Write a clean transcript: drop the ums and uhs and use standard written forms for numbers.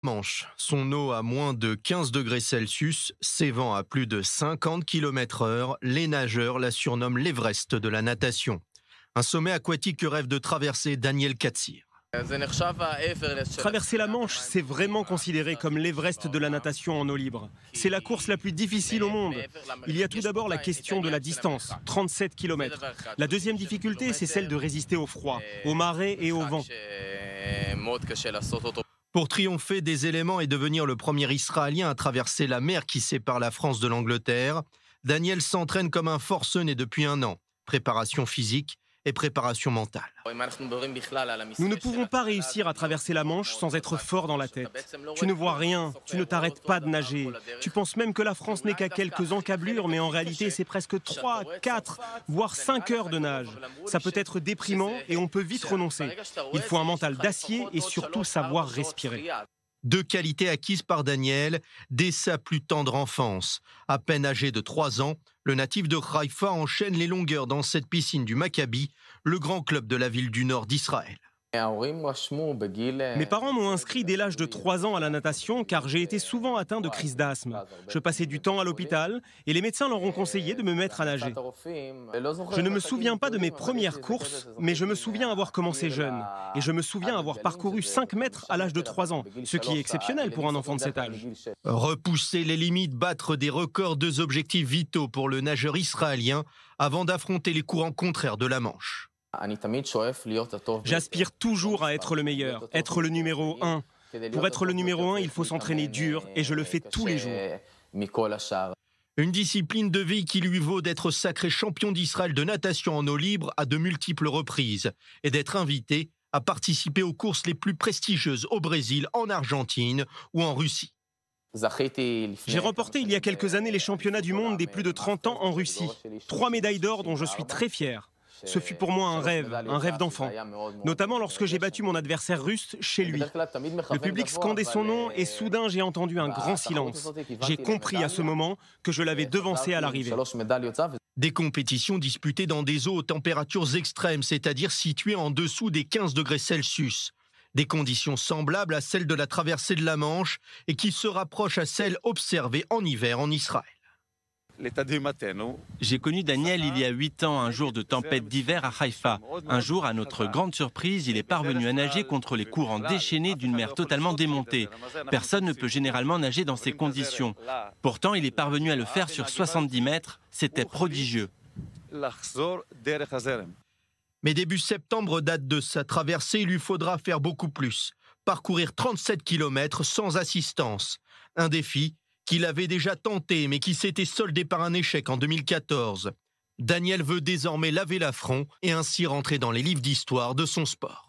Manche. Son eau à moins de 15 degrés Celsius, ses vents à plus de 50 km/h, les nageurs la surnomment l'Everest de la natation. Un sommet aquatique que rêve de traverser Daniel Katsir. Traverser la Manche, c'est vraiment considéré comme l'Everest de la natation en eau libre. C'est la course la plus difficile au monde. Il y a tout d'abord la question de la distance, 37 km. La deuxième difficulté, c'est celle de résister au froid, aux marées et au vent. Pour triompher des éléments et devenir le premier Israélien à traverser la mer qui sépare la France de l'Angleterre, Daniel s'entraîne comme un forcené depuis 1 an. Préparation physique et préparation mentale. Nous ne pouvons pas réussir à traverser la Manche sans être fort dans la tête. Tu ne vois rien, tu ne t'arrêtes pas de nager. Tu penses même que la France n'est qu'à quelques encablures, mais en réalité c'est presque 3, 4, voire 5 heures de nage. Ça peut être déprimant et on peut vite renoncer. Il faut un mental d'acier et surtout savoir respirer. 2 qualités acquises par Daniel dès sa plus tendre enfance. À peine âgé de 3 ans, le natif de Haïfa enchaîne les longueurs dans cette piscine du Maccabi, le grand club de la ville du nord d'Israël. Mes parents m'ont inscrit dès l'âge de 3 ans à la natation car j'ai été souvent atteint de crise d'asthme. Je passais du temps à l'hôpital et les médecins leur ont conseillé de me mettre à nager. Je ne me souviens pas de mes premières courses, mais je me souviens avoir commencé jeune. Et je me souviens avoir parcouru 5 mètres à l'âge de 3 ans, ce qui est exceptionnel pour un enfant de cet âge. Repousser les limites, battre des records, 2 objectifs vitaux pour le nageur israélien avant d'affronter les courants contraires de la Manche. J'aspire toujours à être le meilleur, être le numéro 1. Pour être le numéro 1, il faut s'entraîner dur et je le fais tous les jours. Une discipline de vie qui lui vaut d'être sacré champion d'Israël de natation en eau libre à de multiples reprises et d'être invité à participer aux courses les plus prestigieuses au Brésil, en Argentine ou en Russie. J'ai remporté il y a quelques années les championnats du monde des plus de 30 ans en Russie. 3 médailles d'or dont je suis très fier. Ce fut pour moi un rêve d'enfant, notamment lorsque j'ai battu mon adversaire russe chez lui. Le public scandait son nom et soudain j'ai entendu un grand silence. J'ai compris à ce moment que je l'avais devancé à l'arrivée. Des compétitions disputées dans des eaux aux températures extrêmes, c'est-à-dire situées en dessous des 15 degrés Celsius. Des conditions semblables à celles de la traversée de la Manche et qui se rapprochent à celles observées en hiver en Israël. J'ai connu Daniel il y a 8 ans, un jour de tempête d'hiver à Haïfa. Un jour, à notre grande surprise, il est parvenu à nager contre les courants déchaînés d'une mer totalement démontée. Personne ne peut généralement nager dans ces conditions. Pourtant, il est parvenu à le faire sur 70 mètres. C'était prodigieux. Mais début septembre, date de sa traversée, il lui faudra faire beaucoup plus. Parcourir 37 km sans assistance. Un défi qu'il avait déjà tenté, mais qui s'était soldé par un échec en 2014. Daniel veut désormais laver l'affront et ainsi rentrer dans les livres d'histoire de son sport.